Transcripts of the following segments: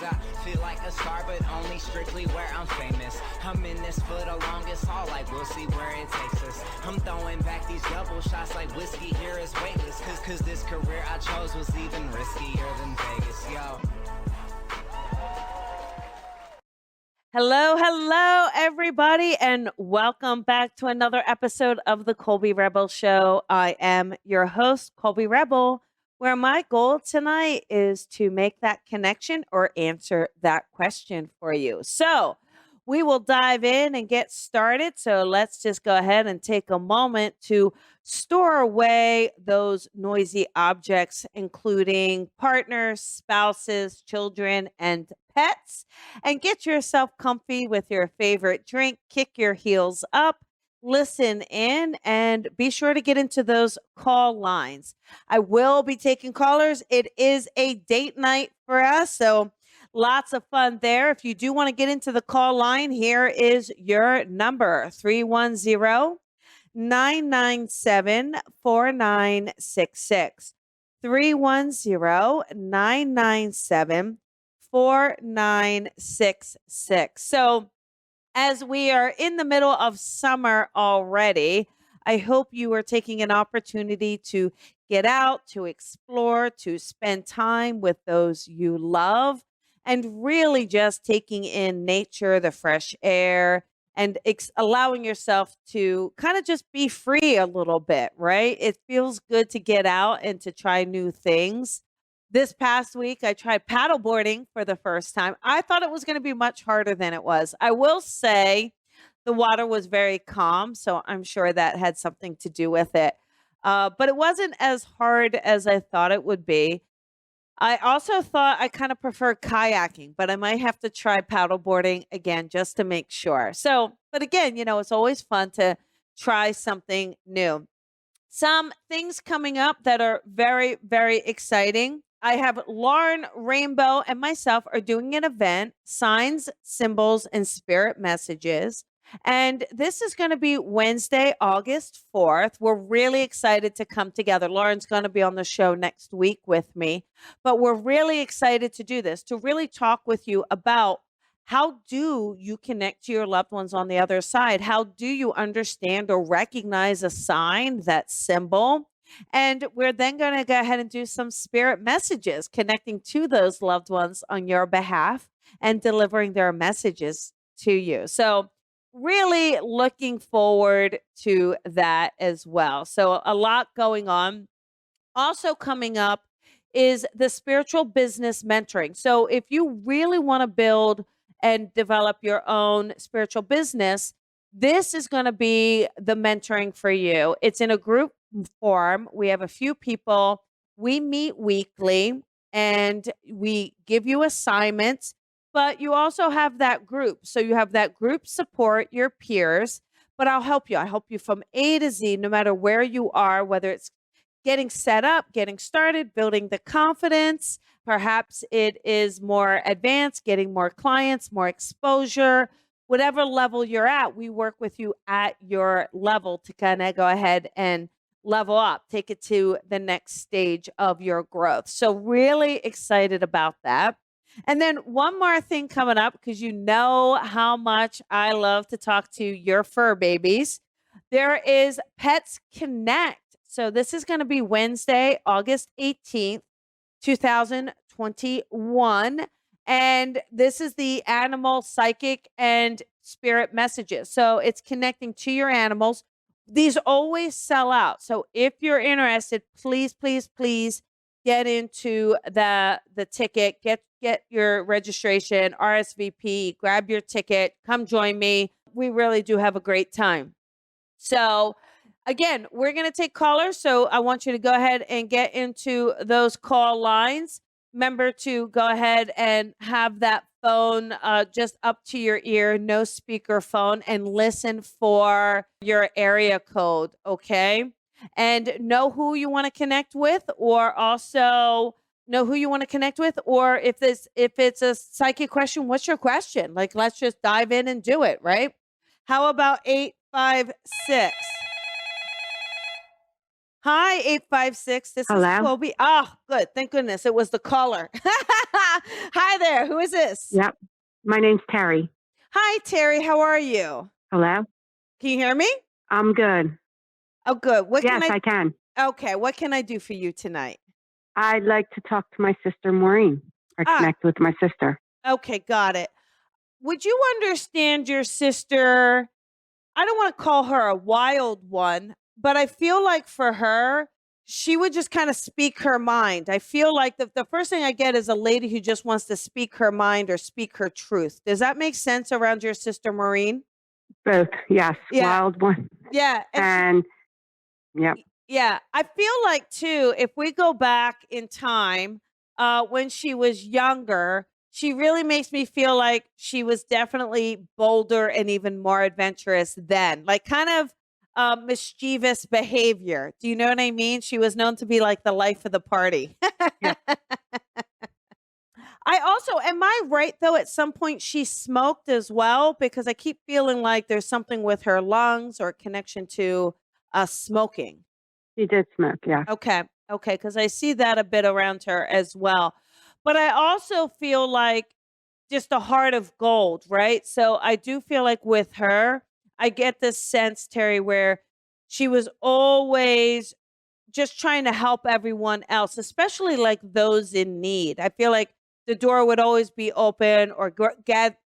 I feel like a star, but only strictly where I'm famous. I'm in this for the longest haul, like we'll see where it takes us. I'm throwing back these double shots like whiskey here is weightless. Cause this career I chose was even riskier than Vegas, yo. Hello, everybody, and welcome back to another episode of the Colby Rebel Show. I am your host, Colby Rebel, where my goal tonight is to make that connection or answer that question for you. So we will dive in and get started. So let's just go ahead and take a moment to store away those noisy objects, including partners, spouses, children, and pets, and get yourself comfy with your favorite drink. Kick your heels up, listen in, and be sure to get into those call lines. I will be taking callers. It is a date night for us, so lots of fun there. If you do want to get into the call line, here is your number: 310-997-4966. 310-997-4966. So as we are in the middle of summer already, I hope you are taking an opportunity to get out, to explore, to spend time with those you love, and really just taking in nature, the fresh air, and allowing yourself to kind of just be free a little bit, right? It feels good to get out and to try new things. This past week, I tried paddleboarding for the first time. I thought it was going to be much harder than it was. I will say the water was very calm, so I'm sure that had something to do with it. But it wasn't as hard as I thought it would be. I also thought I kind of preferred kayaking, but I might have to try paddleboarding again just to make sure. So, but again, it's always fun to try something new. Some things coming up that are very, very exciting. I have Lauren Rainbow and myself are doing an event, Signs, Symbols, and Spirit Messages. And this is going to be Wednesday, August 4th. We're really excited to come together. Lauren's going to be on the show next week with me, but we're really excited to do this, to really talk with you about how do you connect to your loved ones on the other side? How do you understand or recognize a sign, that symbol? And we're then going to go ahead and do some spirit messages, connecting to those loved ones on your behalf and delivering their messages to you. So really looking forward to that as well. So a lot going on. Also coming up is the spiritual business mentoring. So if you really want to build and develop your own spiritual business, this is going to be the mentoring for you. It's in a group form. We have a few people. We meet weekly and we give you assignments, but you also have that group. So you have that group support, your peers, but I'll help you. I help you from A to Z, no matter where you are, whether it's getting set up, getting started, building the confidence. Perhaps it is more advanced, getting more clients, more exposure, whatever level you're at, we work with you at your level to kind of go ahead and level up, take it to the next stage of your growth. So really excited about that. And then one more thing coming up, because you know how much I love to talk to your fur babies. There is Pets Connect. So this is going to be Wednesday, August 18th, 2021. And this is the animal psychic and spirit messages. So it's connecting to your animals. These always sell out. So if you're interested, please, please, please get into the ticket, get your registration, RSVP, grab your ticket, come join me. We really do have a great time. So again, we're going to take callers. So I want you to go ahead and get into those call lines. Remember to go ahead and have that phone just up to your ear, no speaker phone, and listen for your area code, okay? And know who you want to connect with, or also know who you want to connect with, or if it's a psychic question, what's your question? Like, let's just dive in and do it, right? How about 856? Hi, 856. This is Hello? Colby. Oh, good. Thank goodness. It was the caller. Hi there. Who is this? Yep. My name's Terry. Hi, Terry. How are you? Hello? Can you hear me? I'm good. Oh, good. What Yes, can I can. Okay. What can I do for you tonight? I'd like to talk to my sister Maureen or Ah, connect with my sister. okay. Got it. Would you understand your sister? I don't want to call her a wild one, but I feel like for her, she would just kind of speak her mind. I feel like the first thing I get is a lady who just wants to speak her mind or speak her truth. Does that make sense around your sister Maureen? Both, yes. Yeah. Wild one. Yeah. And yep. Yeah. I feel like too, if we go back in time, when she was younger, she really makes me feel like she was definitely bolder and even more adventurous then, like kind of mischievous behavior. Do you know what I mean? She was known to be like the life of the party. Yeah. I also, am I right though? At some point she smoked as well because I keep feeling like there's something with her lungs or connection to smoking. She did smoke, yes. Okay. Okay. Because I see that a bit around her as well. But I also feel like just a heart of gold, right? So I do feel like with her, I get this sense, Terry, where she was always just trying to help everyone else, especially like those in need. I feel like the door would always be open or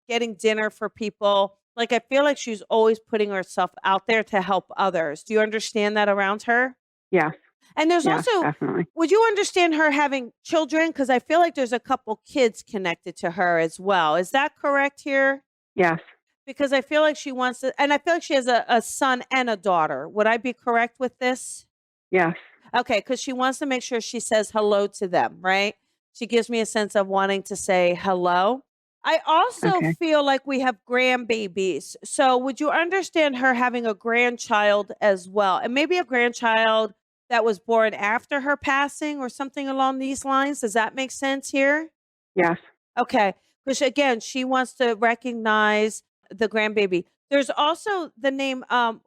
getting dinner for people. Like I feel like she's always putting herself out there to help others. Do you understand that around her? Yes. And there's Yes, also, definitely. would you understand her having children? Because I feel like there's a couple kids connected to her as well. Is that correct here? Yes. Because I feel like she wants to, and I feel like she has a son and a daughter. Would I be correct with this? Yes. Okay, because she wants to make sure she says hello to them, right? She gives me a sense of wanting to say hello. I also Okay. feel like we have grandbabies. So would you understand her having a grandchild as well? And maybe a grandchild that was born after her passing or something along these lines. Does that make sense here? Yes. Okay. Because again, she wants to recognize the grandbaby. There's also the name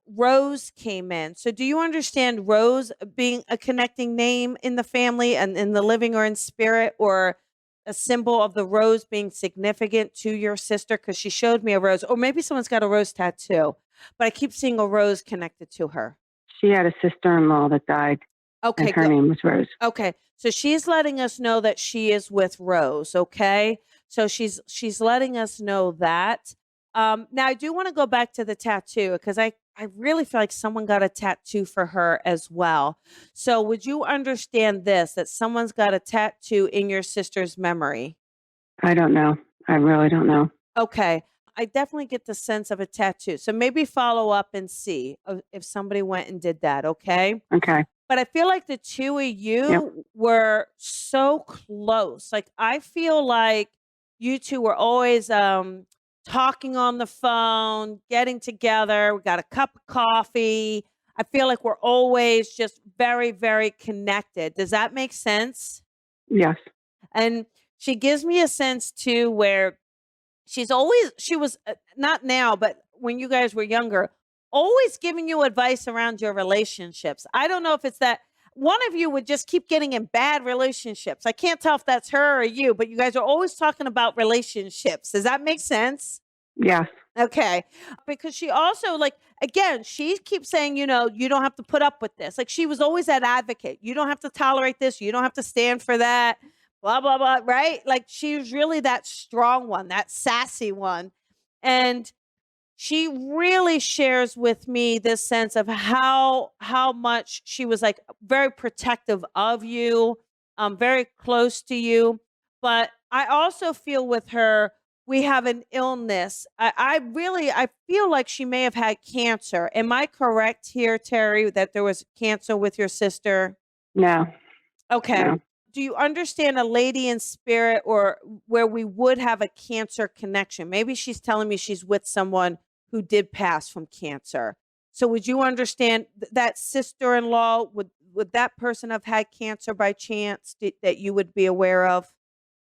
Rose came in. So do you understand Rose being a connecting name in the family and in the living or in spirit, or a symbol of the rose being significant to your sister? Because she showed me a rose, or maybe someone's got a rose tattoo, but I keep seeing a rose connected to her. She had a sister-in-law that died, Okay, and her good. name was Rose. Okay. So she's letting us know that she is with Rose, okay? So she's letting us know that. Now I do want to go back to the tattoo because I really feel like someone got a tattoo for her as well. So would you understand this, that someone's got a tattoo in your sister's memory? I don't know. I really don't know. Okay. I definitely get the sense of a tattoo. So maybe follow up and see if somebody went and did that, okay? Okay. But I feel like the two of Yep. you were so close. Like I feel like you two were always talking on the phone, getting together. We got a cup of coffee. I feel like we're always just very, very connected. Does that make sense? Yes. And she gives me a sense too where she was not now, but when you guys were younger, always giving you advice around your relationships. I don't know if it's that one of you would just keep getting in bad relationships. I can't tell if that's her or you, but you guys are always talking about relationships. Does that make sense? Yes. Okay. Because she also, like, again, she keeps saying, you don't have to put up with this. Like, she was always that advocate. You don't have to tolerate this. You don't have to stand for that. Blah, blah, blah. Right. Like, she was really that strong one, that sassy one. And she really shares with me this sense of how much she was like very protective of you, very close to you. But I also feel with her, we have an illness. I feel like she may have had cancer. Am I correct here, Terry, that there was cancer with your sister? No. Okay. No. Do you understand a lady in spirit or where we would have a cancer connection? Maybe she's telling me she's with someone who did pass from cancer. So would you understand that sister-in-law? Would that person have had cancer by chance that you would be aware of?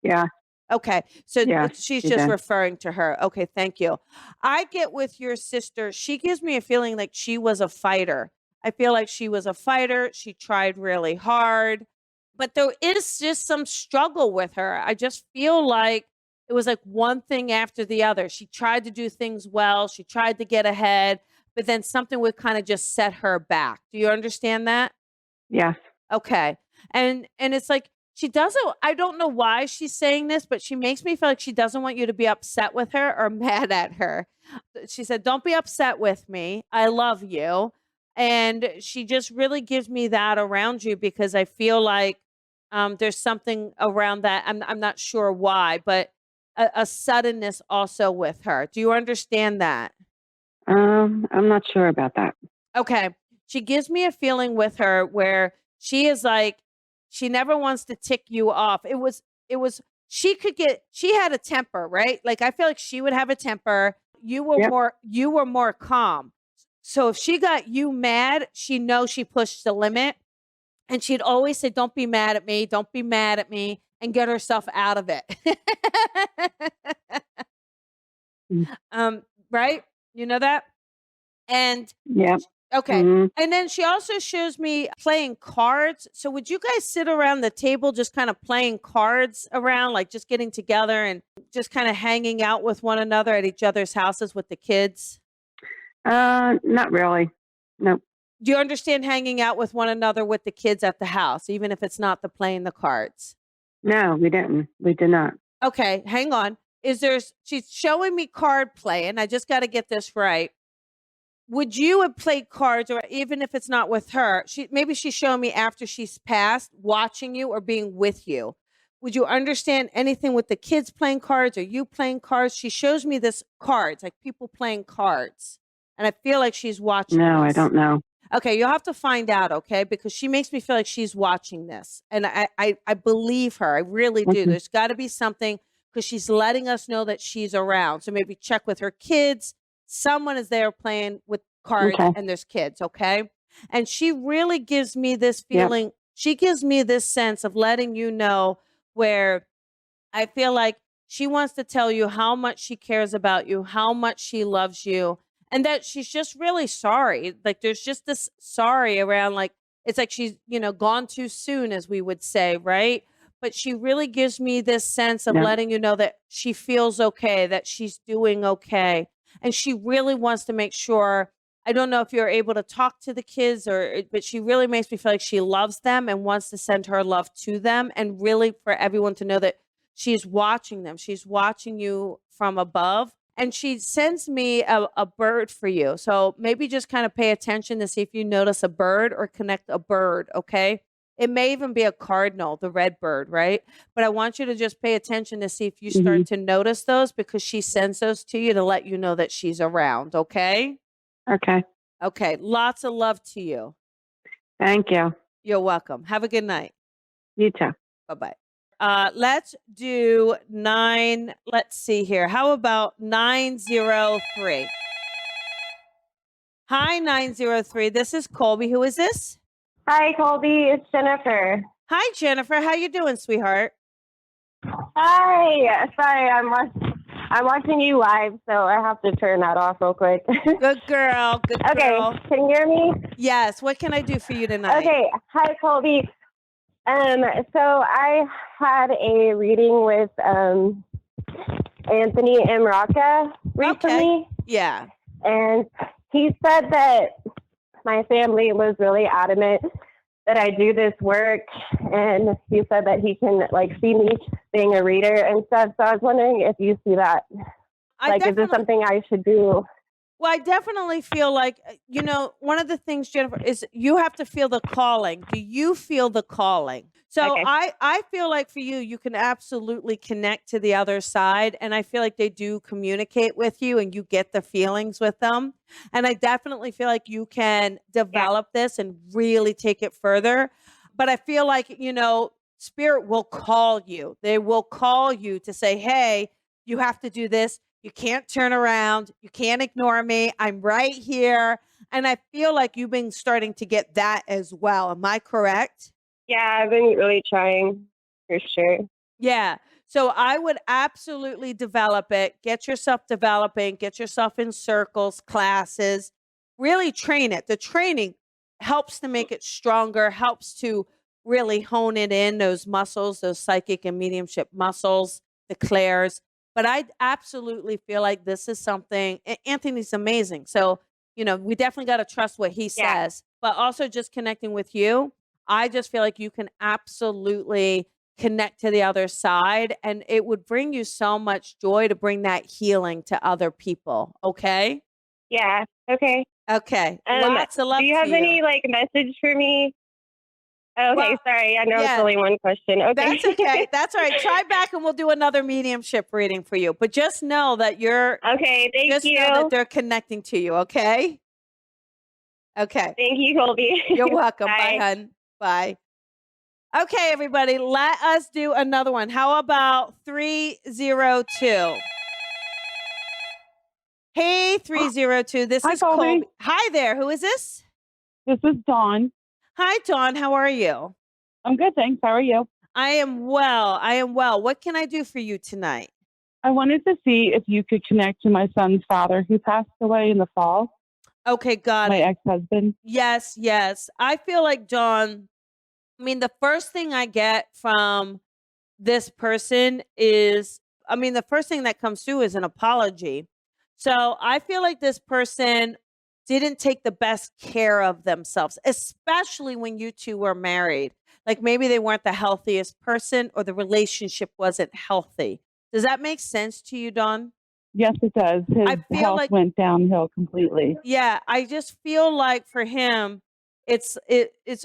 Yeah. Okay. So Yes. she's She just did. referring to her. Okay. Thank you. I get with your sister. She gives me a feeling like she was a fighter. I feel like she was a fighter. She tried really hard, but there is just some struggle with her. I just feel like it was like one thing after the other. She tried to do things well. She tried to get ahead, but then something would kind of just set her back. Do you understand that? Yes. Okay. And it's like she doesn't, I don't know why she's saying this, but she makes me feel like she doesn't want you to be upset with her or mad at her. She said, "Don't be upset with me. I love you." And she just really gives me that around you because I feel like there's something around that. I'm not sure why, but a suddenness also with her. Do you understand that? I'm not sure about that. Okay. She gives me a feeling with her where she is like, she never wants to tick you off. She had a temper, right? Like I feel like she would have a temper. Yep. You were more calm. So if she got you mad, she knows she pushed the limit. And she'd always say, "Don't be mad at me. Don't be mad at me," and get herself out of it. Mm. Right? You know that? And Yep. okay. Mhm. And then she also shows me playing cards. So would you guys sit around the table just kind of playing cards around, like just getting together and just kind of hanging out with one another at each other's houses with the kids? Not really. Nope. Do you understand hanging out with one another with the kids at the house, even if it's not the playing the cards? No, we didn't. We did not. Okay, hang on. She's showing me card play, and I just got to get this right. Would you have played cards, or even if it's not with her, maybe she's showing me after she's passed, watching you or being with you. Would you understand anything with the kids playing cards or you playing cards? She shows me this cards, like people playing cards. And I feel like she's watching No, I this. don't know. Okay, you'll have to find out, okay? Because she makes me feel like she's watching this. And I believe her. I really do. Mhm. There's got to be something because she's letting us know that she's around. So maybe check with her kids. Someone is there playing with cards Okay. and there's kids, okay? And she really gives me this Yep. feeling. She gives me this sense of letting you know where I feel like she wants to tell you how much she cares about you, how much she loves you, and that she's just really sorry. Like there's just this sorry around, like it's like she's, gone too soon, as we would say, right? But she really gives me this sense of Yep. letting you know that she feels okay, that she's doing okay. And she really wants to make sure. I don't know if you're able to talk to the kids but she really makes me feel like she loves them and wants to send her love to them. And really for everyone to know that she's watching them. She's watching you from above. And she sends me a bird for you. So maybe just kind of pay attention to see if you notice a bird or connect a bird, okay? It may even be a cardinal, the red bird, right? But I want you to just pay attention to see if you start Mhm. to notice those because she sends those to you to let you know that she's around, okay? Okay. Okay, lots of love to you. Thank you. You're welcome. Have a good night. You too. Bye-bye. Let's do 9. Let's see here. How about 903? Hi, 903. This is Colby. Who is this? Hi, Colby. It's Jennifer. Hi, Jennifer. How you doing, sweetheart? Hi. Sorry, I'm watching you live, so I have to turn that off real quick. Good girl. Good Okay. girl. Can you hear me? Yes. What can I do for you tonight? Okay. Hi, Colby. So I had a reading with Anthony Imraka recently, Yeah. and he said that my family was really adamant that I do this work, and he said that he can see me being a reader and stuff. So I was wondering if you see that. Is this something I should do? Well, I definitely feel like, one of the things, Jennifer, is you have to feel the calling. Do you feel the calling? So Okay. I feel like for you, you can absolutely connect to the other side. And I feel like they do communicate with you and you get the feelings with them. And I definitely feel like you can develop this and really take it further. But I feel like, Spirit will call you. They will call you to say, hey, you have to do this. You can't turn around. You can't ignore me. I'm right here. And I feel like you've been starting to get that as well. Am I correct? Yeah, I've been really trying for sure. Yeah. So I would absolutely develop it. Get yourself developing. Get yourself in circles, classes. Really train it. The training helps to make it stronger, helps to really hone it in, those muscles, those psychic and mediumship muscles, the clairs. But I absolutely feel like this is something, Anthony's amazing. So, we definitely got to trust what he Yeah. says, but also just connecting with you. I just feel like you can absolutely connect to the other side, and it would bring you so much joy to bring that healing to other people. Okay. Yeah. Okay. Okay. Lots of love Do you to have you. any message for me? Okay, Well, sorry. I know it's yeah. only one question. Okay. That's okay. That's all right. Try back and we'll do another mediumship reading for you. But just know that Okay, thank just you. know that they're connecting to you. Okay. Okay. Thank you, Colby. You're welcome. Bye, Bye. hun. Bye. Okay, everybody, let us do another one. How about 302? Hey, 302. This Hi, is Colby. Colby. Hi there. Who is this? This is Dawn. Hi, Dawn. How are you? I'm good, thanks. How are you? I am well. I am well. What can I do for you tonight? I wanted to see if you could connect to my son's father who passed away in the fall, Okay, got my it. ex-husband. Yes, yes. I feel like, Dawn, the first thing I get from this person is, the first thing that comes through is an apology. So I feel like this person didn't take the best care of themselves, especially when you two were married. Like maybe they weren't the healthiest person or the relationship wasn't healthy. Does that make sense to you, Dawn? Yes, it does. His I feel health like, went downhill completely. yeah, I just feel like for him, it's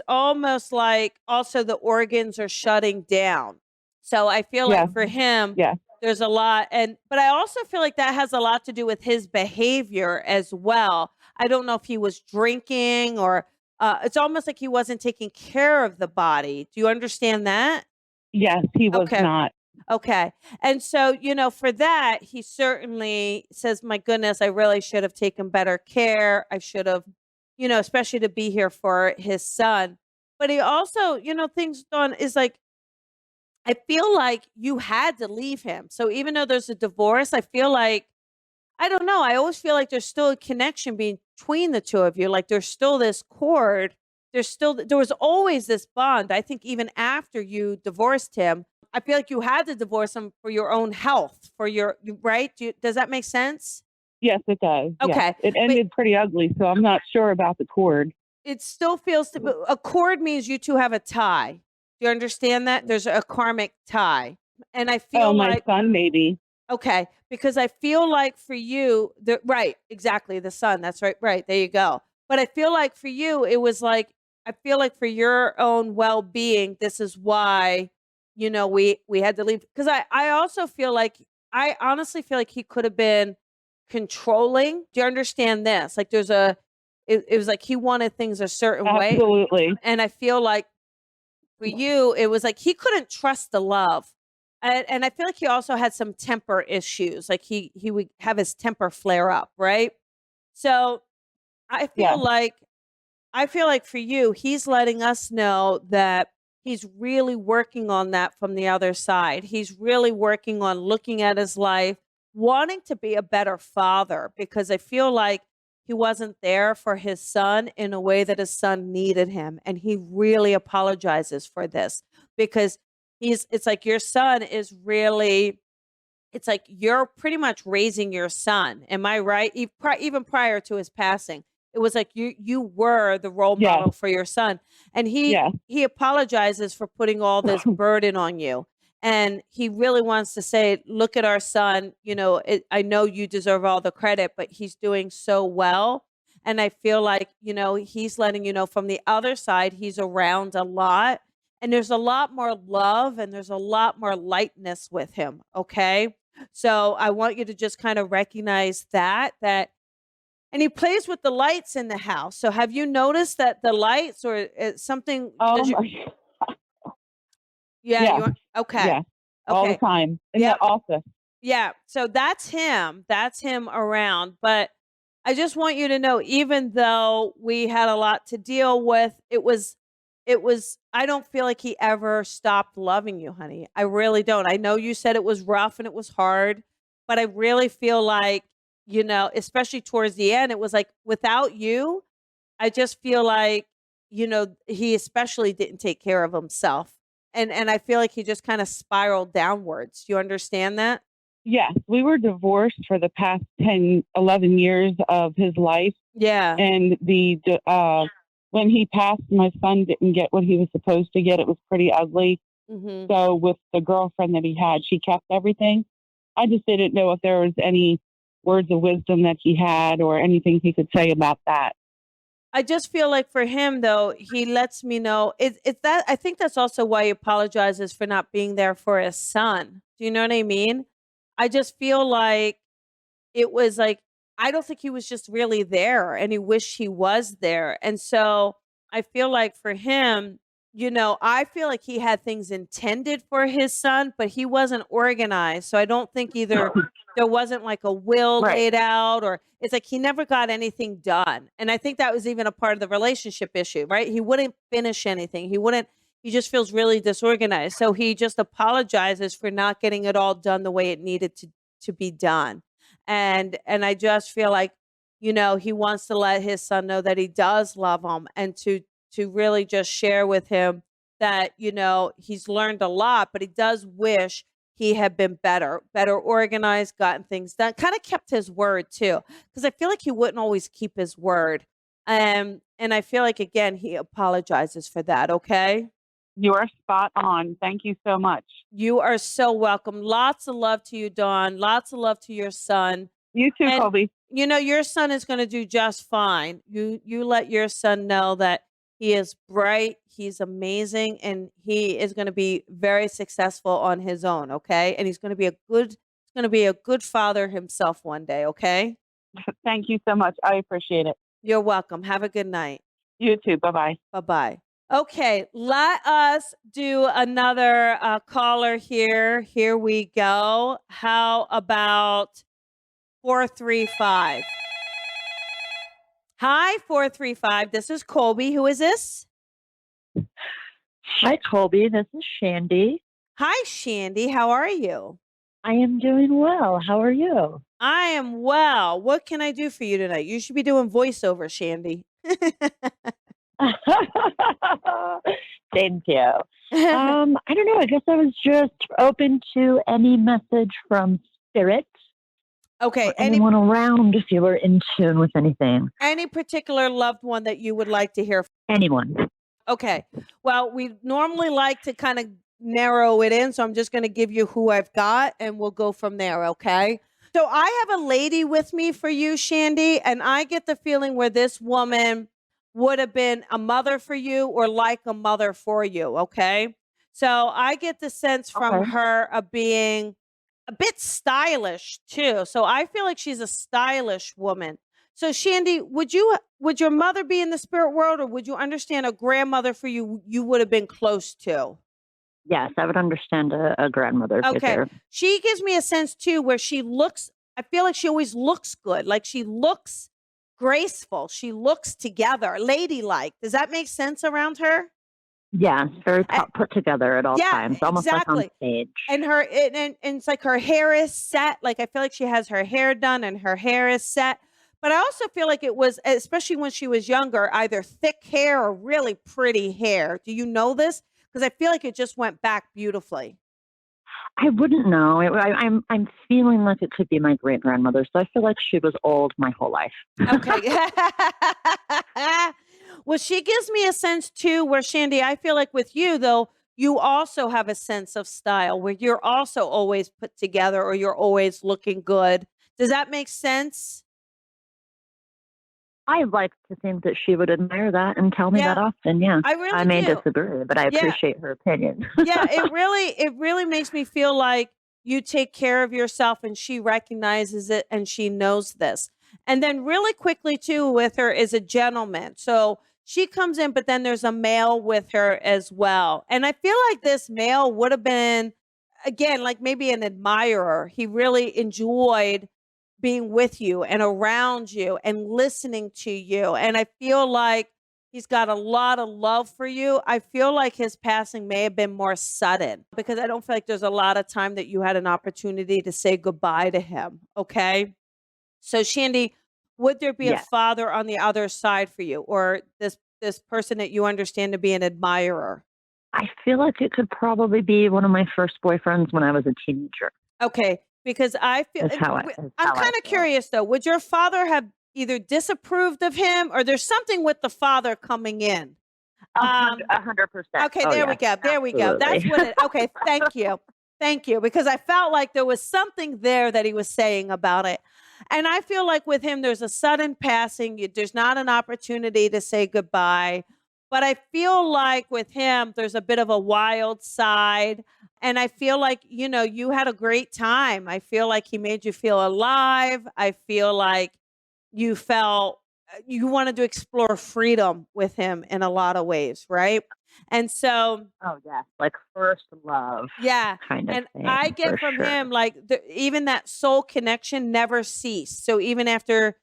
almost like also the organs are shutting down. So I feel Yeah, like for him, yeah, there's a lot, but I also feel like that has a lot to do with his behavior as well. I don't know if he was drinking or it's almost like he wasn't taking care of the body. Do you understand that? yes, he was Okay. not. Okay. And so, for that, he certainly says, my goodness, I really should have taken better care. I should have, especially to be here for his son. But he also, things done is like, I feel like you had to leave him. So even though there's a divorce, I feel like, I don't know. I always feel like there's still a connection between the two of you. Like there's still this cord. There was always this bond. I think even after you divorced him, I feel like you had to divorce him for your own health, right? Does that make sense? Yes, it does. Yeah. Okay. It ended pretty ugly, so I'm not sure about the cord. It still feels a cord means you two have a tie. Do you understand that? There's a karmic tie. And I feel my like, son, maybe. okay, because I feel like for you, right, exactly, the son. That's right, right. There you go. But I feel like for you, it was like, I feel like for your own well-being, this is why, we had to leave. Because I also feel like, I honestly feel like he could have been controlling. Do you understand this? Like it was like he wanted things a certain way. Absolutely. And I feel like for you, it was like he couldn't trust the love. And I feel like he also had some temper issues. Like he would have his temper flare up, right? So I Yeah. feel like for you, he's letting us know that he's really working on that from the other side. He's really working on looking at his life, wanting to be a better father, because I feel like he wasn't there for his son in a way that his son needed him. And he really apologizes for this because it's like your son is really, it's like you're pretty much raising your son. Am I right? Even prior to his passing, it was like you were the role Yeah. model for your son. And Yeah. he apologizes for putting all this burden on you. And he really wants to say, look at our son, I know you deserve all the credit, but he's doing so well. And I feel like, he's letting you know from the other side, he's around a lot. And there's a lot more love and there's a lot more lightness with him. Okay. So I want you to just kind of recognize that, and he plays with the lights in the house. So have you noticed that the lights or something? Oh, does you- my. yeah. Yeah. Okay. Yeah. All the Okay. time in Yep. the office. Yeah. So that's him. That's him around. But I just want you to know, even though we had a lot to deal with, I don't feel like he ever stopped loving you, honey. I really don't. I know you said it was rough and it was hard, but I really feel like, especially towards the end, it was like without you, I just feel like he especially didn't take care of himself. And I feel like he just kind of spiraled downwards. Do you understand that? Yes, we were divorced for the past 10, 11 years of his life. Yeah. And when he passed, my son didn't get what he was supposed to get. It was pretty ugly. Hmm. So with the girlfriend that he had, she kept everything. I just didn't know if there was any words of wisdom that he had or anything he could say about that. I just feel like for him, though, he lets me know it's that I think that's also why he apologizes for not being there for his son. Do you know what I mean? I just feel like it was like, I don't think he was just really there and he wished he was there. And so I feel like for him, I feel like he had things intended for his son, but he wasn't organized. So I don't think either there wasn't like a will Right. laid out, or it's like he never got anything done. And I think that was even a part of the relationship issue, right? He wouldn't finish anything. He just feels really disorganized. So he just apologizes for not getting it all done the way it needed to be done. And I just feel like, he wants to let his son know that he does love him, and to really just share with him that, he's learned a lot, but he does wish he had been better organized, gotten things done, kind of kept his word too. Because I feel like he wouldn't always keep his word. And I feel like, again, he apologizes for that. Okay. You are spot on. Thank you so much. You are so welcome. Lots of love to you, Dawn. Lots of love to your son. You too, And Colby. your son is going to do just fine. You let your son know that he is bright, he's amazing, and he is going to be very successful on his own, okay? And he's going to be a good father himself one day, okay? Thank you so much. I appreciate it. You're welcome. Have a good night. You too. Bye-bye. Bye-bye. Okay, let us do another caller here. Here we go. How about 435? Hi, 435. This is Colby. Who is this? Hi, Colby. This is Shandy. Hi, Shandy. How are you? I am doing well. How are you? I am well. What can I do for you tonight? You should be doing voiceover, Shandy. Thank you. I don't know. I guess I was just open to any message from Spirit Okay. or anyone around if you were in tune with anything. Any particular loved one that you would like to hear from? Anyone. Okay. Well, we normally like to kind of narrow it in, so I'm just going to give you who I've got, and we'll go from there, okay? So I have a lady with me for you, Shandy, and I get the feeling where this woman would have been a mother for you or like a mother for you, okay? So I get the sense from Okay. her of being a bit stylish too. So I feel like she's a stylish woman. So Shandy, would your mother be in the spirit world, or would you understand a grandmother for you would have been close to? Yes, I would understand a grandmother Okay. figure. She gives me a sense too where I feel like she always looks good. Like she looks graceful. She looks together, ladylike. Does that make sense around her? Yes, very Uh, put together at all Yeah, times, almost like on exactly. stage. And it's like her hair is set. Like I feel like she has her hair done and her hair is set. But I also feel like it was, especially when she was younger, either thick hair or really pretty hair. Do you know this? Because I feel like it just went back beautifully. I wouldn't know. I'm feeling like it could be my great grandmother, so I feel like she was old my whole life. Okay. Well, she gives me a sense too where, Shandy, I feel like with you, though, you also have a sense of style where you're also always put together or you're always looking good. Does that make sense? I like to think that she would admire that and tell me Yeah, that often. Yeah, I I really may do. disagree, but I Yeah. appreciate her opinion. Yeah, it really makes me feel like you take care of yourself and she recognizes it and she knows this. And then really quickly too with her is a gentleman. So she comes in, but then there's a male with her as well. And I feel like this male would have been, again, like maybe an admirer. He really enjoyed being with you and around you and listening to you. And I feel like he's got a lot of love for you. I feel like his passing may have been more sudden because I don't feel like there's a lot of time that you had an opportunity to say goodbye to him. Okay. So, Shandy, would there be a Yes. father on the other side for you, or this this person that you understand to be an admirer? I feel like it could probably be one of my first boyfriends when I was a teenager. Okay, because I feel Is how I I'm kind of feel. curious though. Would your father have either disapproved of him, or there's something with the father coming in? 100%. Okay, Oh, there we yes, go. There we go. That's absolutely. what it. Okay, thank you. Thank you. Because I felt like there was something there that he was saying about it. And I feel like with him, there's a sudden passing. There's not an opportunity to say goodbye. But I feel like with him, there's a bit of a wild side. And I feel like, you had a great time. I feel like he made you feel alive. I feel like you felt you wanted to explore freedom with him in a lot of ways, right? And so, Oh, yes. Like first love yeah. kind of And thing. I get for from sure. him like even that soul connection never ceased. So even after,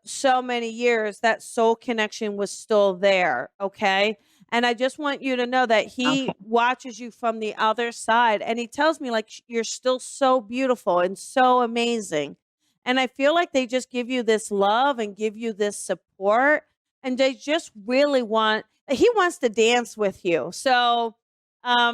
so many years, that soul connection was still there. Okay. And I just want you to know that he Okay. watches you from the other side. And he tells me, like, you're still so beautiful and so amazing. And I feel like they just give you this love and give you this support. And they just really he wants to dance with you. So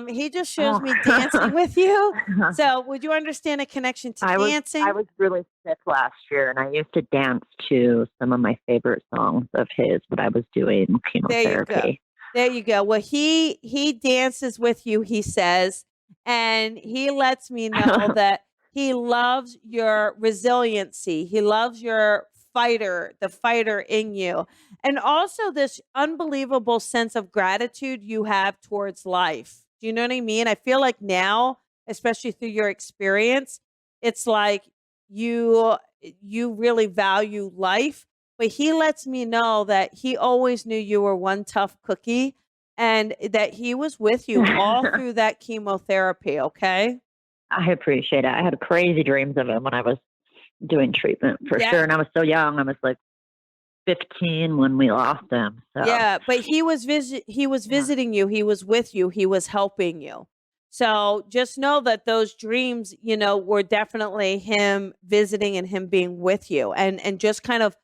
he just shows me dancing with you. So would you understand a connection to dancing? I was really sick last year, and I used to dance to some of my favorite songs of his, but I was doing chemotherapy. There you go. Well, he dances with you, he says, and he lets me know that he loves your resiliency. He loves your the fighter in you. And also this unbelievable sense of gratitude you have towards life. Do you know what I mean? I feel like now, especially through your experience, it's like you really value life. But he lets me know that he always knew you were one tough cookie and that he was with you all through that chemotherapy, okay? I appreciate it. I had crazy dreams of him when I was doing treatment for sure. And I was so young. I was like 15 when we lost him. So. Yeah, but he was visiting you. He was with you. He was helping you. So just know that those dreams, were definitely him visiting and him being with you and just kind of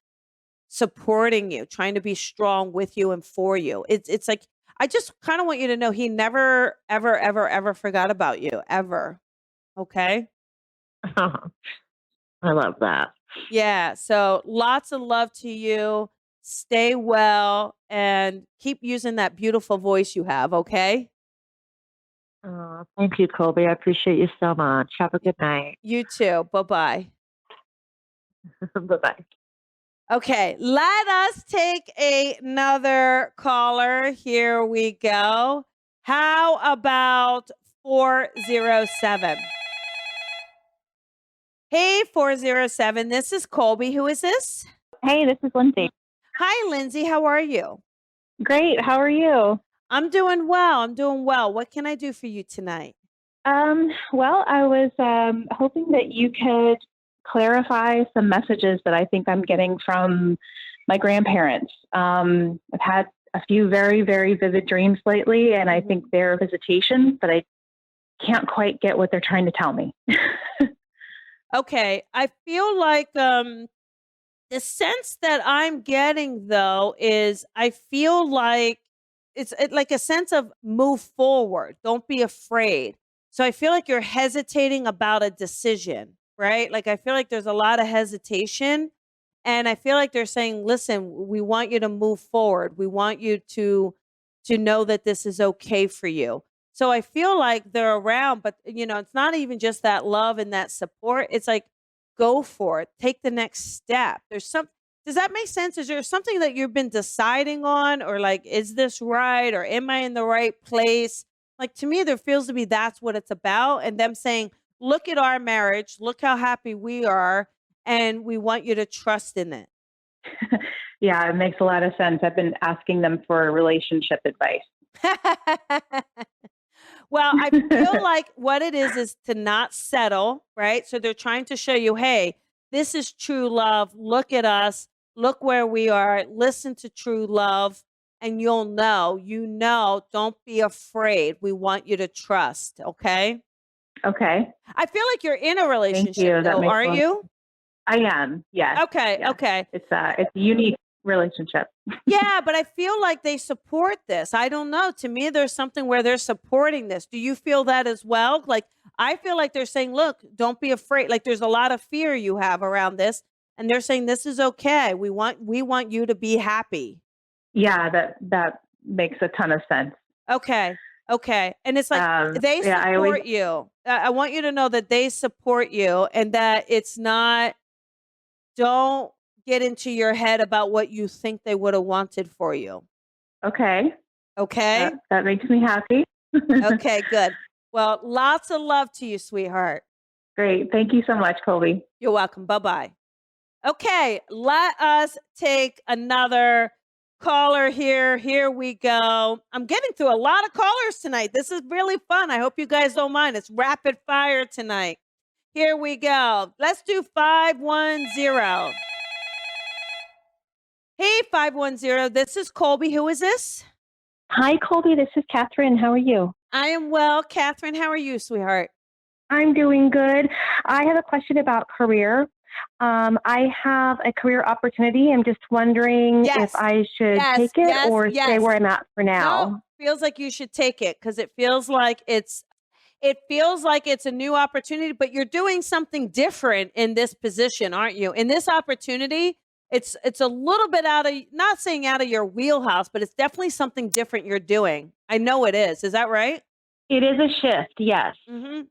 supporting you, trying to be strong with you and for you. It's like I just kind of want you to know he never ever ever ever forgot about you ever. Okay? I love that. Yeah, so lots of love to you. Stay well and keep using that beautiful voice you have, okay? Oh, thank you, Colby. I appreciate you so much. Have a good night. You too. Bye-bye. Bye-bye. Okay, let us take another caller. Here we go. How about 407? Hey, 407. This is Colby. Who is this? Hey, this is Lindsay. Hi, Lindsay. How are you? Great. How are you? I'm doing well. What can I do for you tonight? Well, I was hoping that you could clarify some messages that I think I'm getting from my grandparents. I've had a few very, very vivid dreams lately, and I think they're visitations, but I can't quite get what they're trying to tell me. Okay, I feel like the sense that I'm getting though is I feel like it's like a sense of move forward. Don't be afraid. So I feel like you're hesitating about a decision, right? Like I feel like there's a lot of hesitation and I feel like they're saying, "Listen, we want you to move forward. We want you to know that this is okay for you." So I feel like they're around, but it's not even just that love and that support. It's like go for it. Take the next step. Does that make sense? Is there something that you've been deciding on or like, is this right? Or am I in the right place? Like to me, there feels to be that's what it's about. And them saying, look at our marriage, look how happy we are. And we want you to trust in it. Yeah, it makes a lot of sense. I've been asking them for relationship advice. Well, I feel like what it is to not settle, right? So they're trying to show you, hey, this is true love. Look at us. Look where we are. Listen to true love. And you'll know, don't be afraid. We want you to trust. Okay. Okay. I feel like you're in a relationship, Thank you. though, aren't you? I am. Yes. Okay. Yes. Okay. It's a unique relationship. Yeah, but I feel like they support this. I don't know. To me, there's something where they're supporting this. Do you feel that as well? Like, I feel like they're saying, look, don't be afraid. Like, there's a lot of fear you have around this. And they're saying, this is okay. We want you to be happy. Yeah, that makes a ton of sense. Okay. Okay. And it's like they yeah, support you. I want you to know that they support you and that it's not, don't get into your head about what you think they would have wanted for you. Okay. Okay. That makes me happy. Okay, good. Well, lots of love to you, sweetheart. Great. Thank you so much, Colby. You're welcome. Bye-bye. Okay, let us take another caller here. Here we go. I'm getting through a lot of callers tonight. This is really fun. I hope you guys don't mind. It's rapid fire tonight. Here we go. Let's do 510. Hey, 510. This is Colby. Who is this? Hi, Colby. This is Catherine. How are you? I am well. Catherine, how are you, sweetheart? I'm doing good. I have a question about career. I have a career opportunity. I'm just wondering if I should take it or stay where I'm at for now. No, feels like you should take it because it feels like it's a new opportunity, but you're doing something different in this position, aren't you? In this opportunity, it's a little bit out of, not saying out of your wheelhouse, but it's definitely something different you're doing. I know it is. Is that right? It is a shift, yes. Mm-hmm.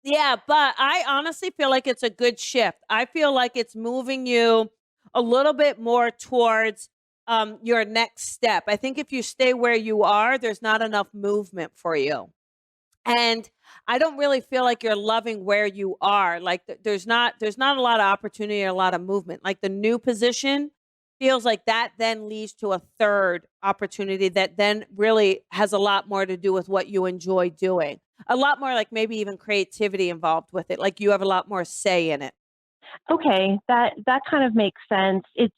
Yeah, but I honestly feel like it's a good shift. I feel like it's moving you a little bit more towards your next step. I think if you stay where you are, there's not enough movement for you. And I don't really feel like you're loving where you are. Like there's not a lot of opportunity or a lot of movement. Like the new position feels like that then leads to a third opportunity that then really has a lot more to do with what you enjoy doing. A lot more like maybe even creativity involved with it. Like you have a lot more say in it. Okay, that kind of makes sense. It's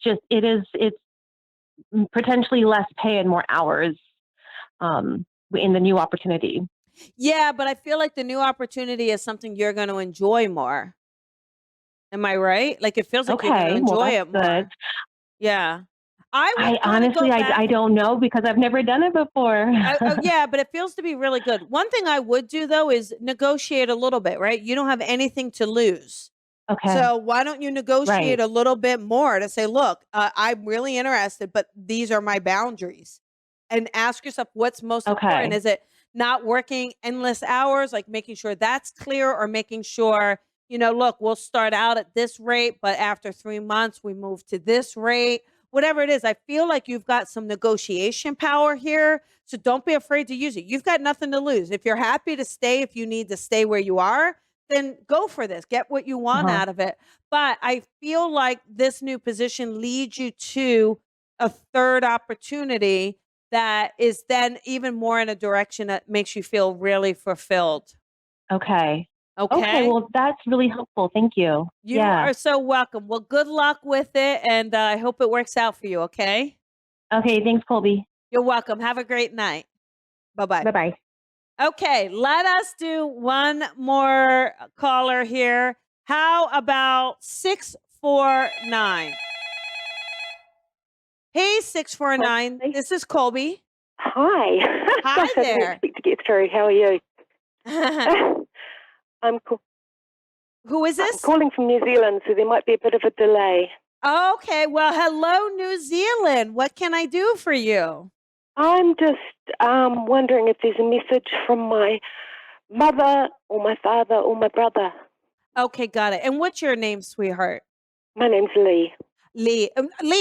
potentially less pay and more hours in the new opportunity. Yeah, but I feel like the new opportunity is something you're going to enjoy more. Am I right? Like it feels like you're going to enjoy it more. Good. Yeah. I honestly, I don't know because I've never done it before. Yeah, but it feels to be really good. One thing I would do though is negotiate a little bit, right? You don't have anything to lose. Okay. So why don't you negotiate a little bit more to say, look, I'm really interested, but these are my boundaries. And ask yourself what's most important. Is it not working endless hours, like making sure that's clear, or making sure, look, we'll start out at this rate, but after 3 months, we move to this rate. Whatever it is, I feel like you've got some negotiation power here. So don't be afraid to use it. You've got nothing to lose. If you're happy to stay, if you need to stay where you are, then go for this. Get what you want out of it. But I feel like this new position leads you to a third opportunity that is then even more in a direction that makes you feel really fulfilled. Okay. Okay, well, that's really helpful. Thank you. You are so welcome. Well, good luck with it, and I hope it works out for you, okay? Okay, thanks, Colby. You're welcome. Have a great night. Bye-bye. Bye-bye. Okay, let us do one more caller here. How about 649? Hey, 649. This is Colby. Hi. Hi there. I didn't expect to get through. How are you? Who is this? I'm calling from New Zealand, so there might be a bit of a delay. Okay, well, hello, New Zealand. What can I do for you? I'm just wondering if there's a message from my mother or my father or my brother. Okay, got it. And what's your name, sweetheart? My name's Lee. Lee,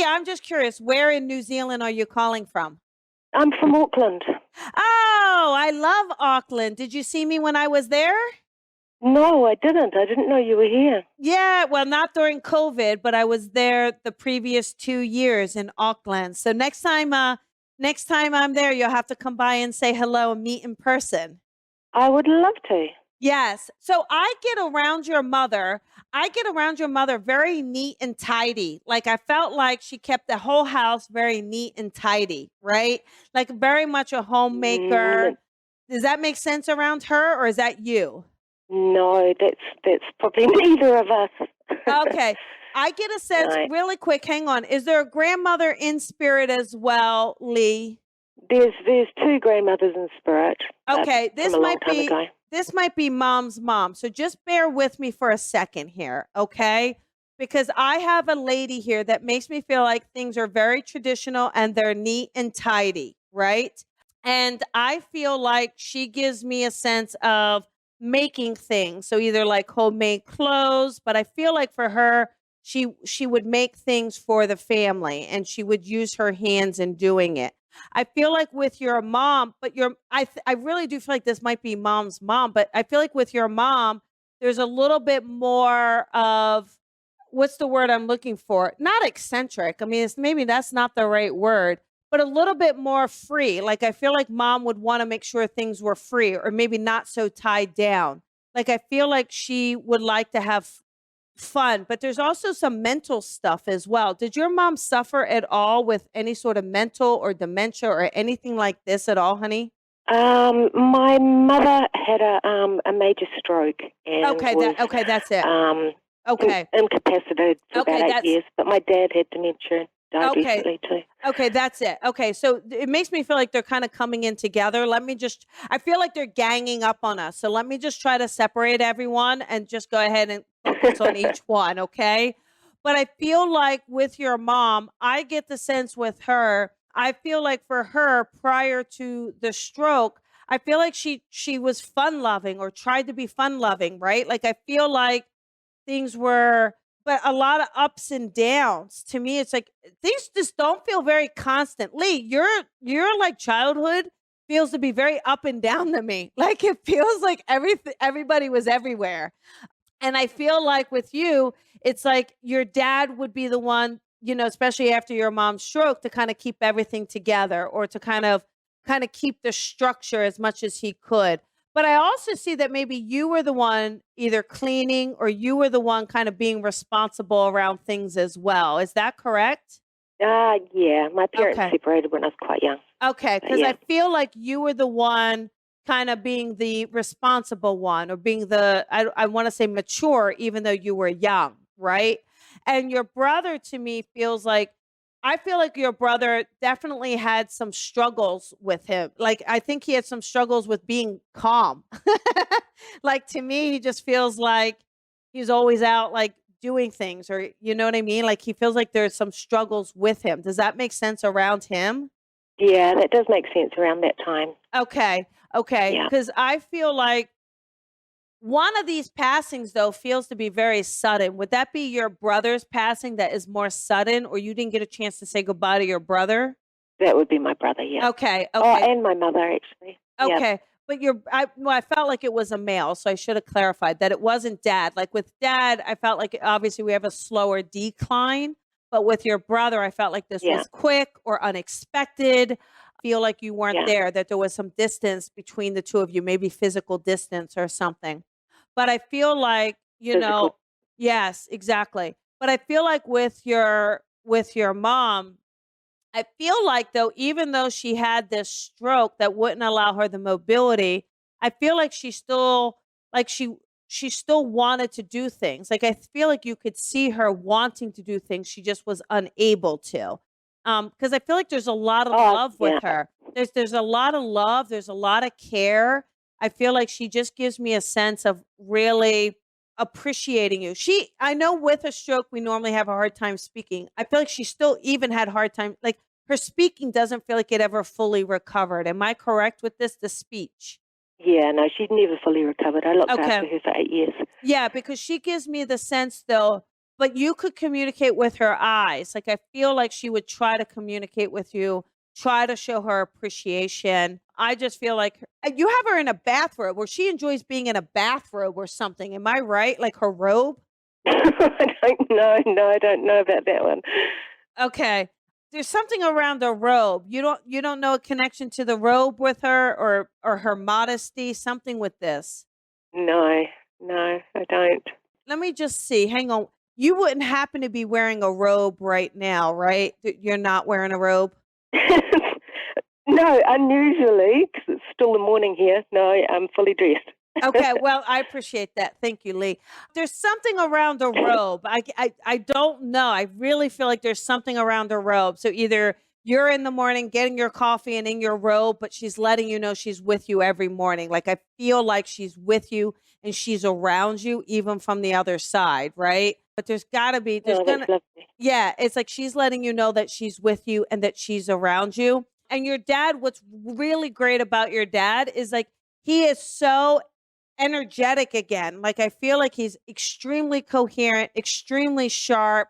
I'm just curious, where in New Zealand are you calling from? I'm from Auckland. Oh, I love Auckland. Did you see me when I was there? No, I didn't. I didn't know you were here. Yeah, well, not during COVID, but I was there the previous 2 years in Auckland. So next time I'm there, you'll have to come by and say hello and meet in person. I would love to. Yes. So I get around your mother very neat and tidy. Like I felt like she kept the whole house very neat and tidy, right? Like very much a homemaker. Does that make sense around her, or is that you? No, that's probably neither of us. Okay. I get a sense, Right. really quick, hang on. Is there a grandmother in spirit as well, Lee? There's two grandmothers in spirit. Okay, from a long time ago. this might be mom's mom. So just bear with me for a second here, okay? Because I have a lady here that makes me feel like things are very traditional and they're neat and tidy, right? And I feel like she gives me a sense of making things. So either like homemade clothes, but I feel like for her, she would make things for the family and she would use her hands in doing it. I feel like with your mom, but I really do feel like this might be mom's mom, but I feel like with your mom, there's a little bit more of what's the word I'm looking for? Not eccentric. I mean, maybe that's not the right word, but a little bit more free. Like I feel like mom would want to make sure things were free or maybe not so tied down. Like I feel like she would like to have fun, but there's also some mental stuff as well. Did your mom suffer at all with any sort of mental or dementia or anything like this at all, honey? My mother had a major stroke and Okay, that's it. Okay. Incapacitated for Okay, about 8 years. But my dad had dementia and died Okay. recently too. Okay, that's it. Okay, so it makes me feel like they're kind of coming in together. I feel like they're ganging up on us. So let me just try to separate everyone and just go ahead and focus on each one, okay? But I feel like with your mom, I get the sense with her, I feel like for her prior to the stroke, I feel like she was fun loving or tried to be fun loving, right? Like I feel like things were but a lot of ups and downs. To me, it's like things just don't feel very constant. Lee, your like childhood feels to be very up and down to me. Like it feels like everybody was everywhere. And I feel like with you, it's like your dad would be the one, especially after your mom's stroke, to kind of keep everything together or to kind of keep the structure as much as he could. But I also see that maybe you were the one either cleaning or you were the one kind of being responsible around things as well. Is that correct? Yeah. My parents separated when I was quite young. Okay, because I feel like you were the one kind of being the responsible one or being I want to say mature, even though you were young, right? And your brother to me I feel like your brother definitely had some struggles with him. Like, I think he had some struggles with being calm. Like, to me, he just feels like he's always out, like, doing things or, you know what I mean? Like, he feels like there's some struggles with him. Does that make sense around him? Yeah, that does make sense around that time. Okay. Because I feel like one of these passings, though, feels to be very sudden. Would that be your brother's passing that is more sudden, or you didn't get a chance to say goodbye to your brother? That would be my brother, yeah. Okay. Oh, and my mother, actually. Okay. But I felt like it was a male, so I should have clarified that it wasn't dad. Like with dad, I felt like obviously we have a slower decline, but with your brother, I felt like this was quick or unexpected. I feel like you weren't there, that there was some distance between the two of you, maybe physical distance or something. But I feel like, yes, exactly. But I feel like with your mom, I feel like though, even though she had this stroke that wouldn't allow her the mobility, I feel like she still wanted to do things. Like I feel like you could see her wanting to do things. She just was unable to. Because I feel like there's a lot of love with her. There's a lot of love. There's a lot of care. I feel like she just gives me a sense of really appreciating you. I know with a stroke, we normally have a hard time speaking. I feel like she still even had a hard time. Like her speaking doesn't feel like it ever fully recovered. Am I correct with this? The speech? Yeah, no, she'd never fully recovered. I looked after her for 8 years. Yeah, because she gives me the sense though, but you could communicate with her eyes. Like I feel like she would try to communicate with you, try to show her appreciation. I just feel like you have her in a bathrobe where she enjoys being in a bathrobe or something. Am I right? Like her robe? I don't know. No, I don't know about that one. Okay. There's something around the robe. You don't know a connection to the robe with her or her modesty, something with this. No, I don't. Let me just see. Hang on. You wouldn't happen to be wearing a robe right now, right? You're not wearing a robe? No, unusually, because it's still the morning here. No, I'm fully dressed. Okay, well, I appreciate that. Thank you, Lee. There's something around a robe. I don't know. I really feel like there's something around a robe. So either you're in the morning getting your coffee and in your robe, but she's letting you know she's with you every morning. Like I feel like she's with you and she's around you even from the other side, right? But there's got to be, that's lovely. yeah, it's like she's letting you know that she's with you and that she's around you. And your dad, what's really great about your dad is like he is so energetic again. Like I feel like he's extremely coherent, extremely sharp.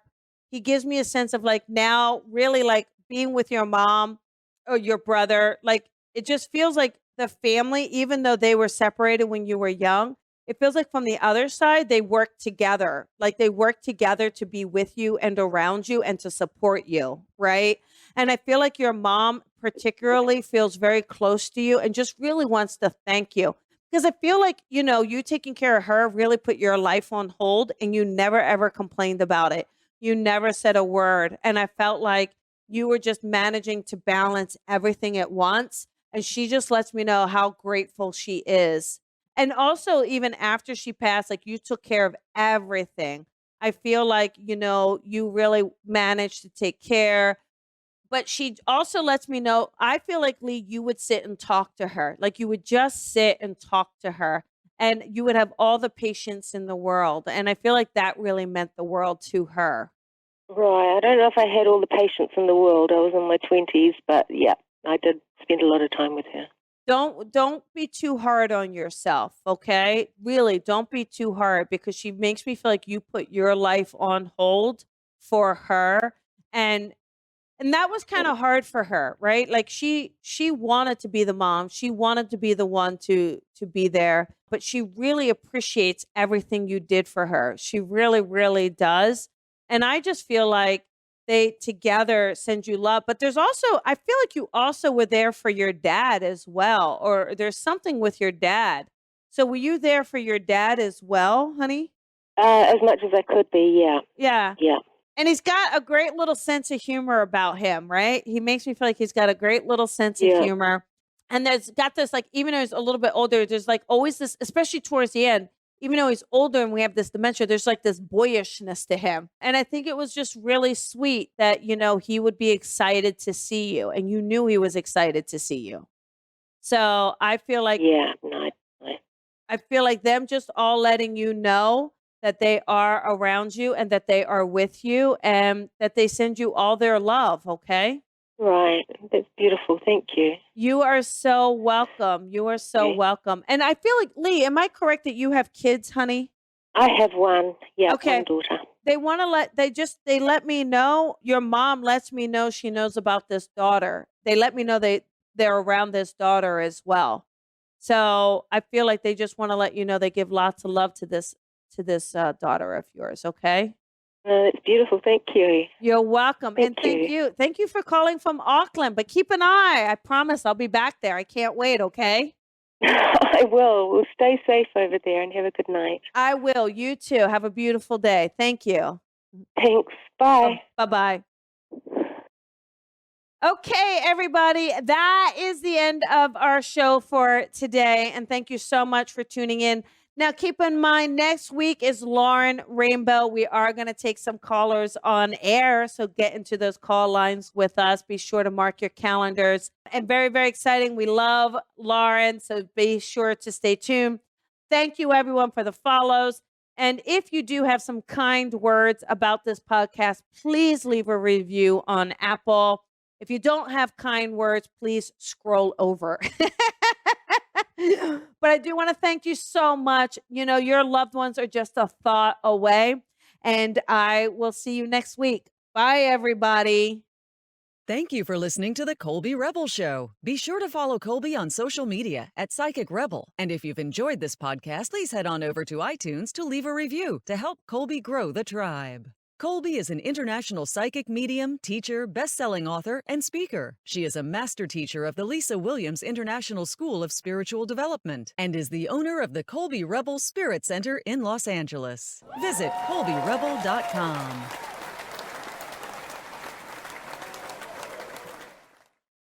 He gives me a sense of like now really like being with your mom or your brother. Like it just feels like the family, even though they were separated when you were young, it feels like from the other side, they work together. Like they work together to be with you and around you and to support you. Right. And I feel like your mom particularly feels very close to you and just really wants to thank you. Because I feel like, you know, you taking care of her really put your life on hold and you never, ever complained about it. You never said a word. And I felt like you were just managing to balance everything at once. And she just lets me know how grateful she is. And also, even after she passed, like you took care of everything. I feel like, you know, you really managed to take care. But she also lets me know, I feel like, Lee, you would sit and talk to her. Like you would just sit and talk to her and you would have all the patience in the world. And I feel like that really meant the world to her. Right. I don't know if I had all the patience in the world. I was in my 20s, but yeah, I did spend a lot of time with her. Don't be too hard on yourself, okay? Really, don't be too hard because she makes me feel like you put your life on hold for her. And that was kind of hard for her, right? Like she wanted to be the mom. She wanted to be the one to be there, but she really appreciates everything you did for her. She really, really does. And I just feel like they together send you love. But there's also, I feel like you also were there for your dad as well, or there's something with your dad. So were you there for your dad as well, honey? As much as I could be, yeah. Yeah. Yeah. And he's got a great little sense of humor about him, right? He makes me feel like he's got a great little sense of humor. And there's got this, like, even though he's a little bit older, there's like always this, especially towards the end, even though he's older and we have this dementia, there's like this boyishness to him. And I think it was just really sweet that, you know, he would be excited to see you and you knew he was excited to see you. So I feel like, I feel like them just all letting you know that they are around you and that they are with you and that they send you all their love. Okay. Right. That's beautiful. Thank you. You are so welcome. You are so welcome. And I feel like, Lee, am I correct that you have kids, honey? I have one. Yeah. Okay. One daughter. They want to they let me know, your mom lets me know she knows about this daughter. They let me know they're around this daughter as well. So I feel like they just want to let you know they give lots of love to this daughter of yours. Okay. It's beautiful. Thank you. You're welcome. Thank you. Thank you for calling from Auckland, but keep an eye. I promise I'll be back there. I can't wait. Okay. I will. We'll stay safe over there and have a good night. I will. You too. Have a beautiful day. Thank you. Thanks. Bye. Bye-bye. Okay, everybody, that is the end of our show for today. And thank you so much for tuning in. Now, keep in mind, next week is Lauren Rainbow. We are going to take some callers on air, so get into those call lines with us. Be sure to mark your calendars. And very, very exciting. We love Lauren, so be sure to stay tuned. Thank you, everyone, for the follows. And if you do have some kind words about this podcast, please leave a review on Apple. If you don't have kind words, please scroll over. But I do want to thank you so much. You know, your loved ones are just a thought away. And I will see you next week. Bye, everybody. Thank you for listening to the Colby Rebel Show. Be sure to follow Colby on social media at Psychic Rebel. And if you've enjoyed this podcast, please head on over to iTunes to leave a review to help Colby grow the tribe. Colby is an international psychic medium, teacher, best-selling author, and speaker. She is a master teacher of the Lisa Williams International School of Spiritual Development and is the owner of the Colby Rebel Spirit Center in Los Angeles. Visit colbyrebel.com.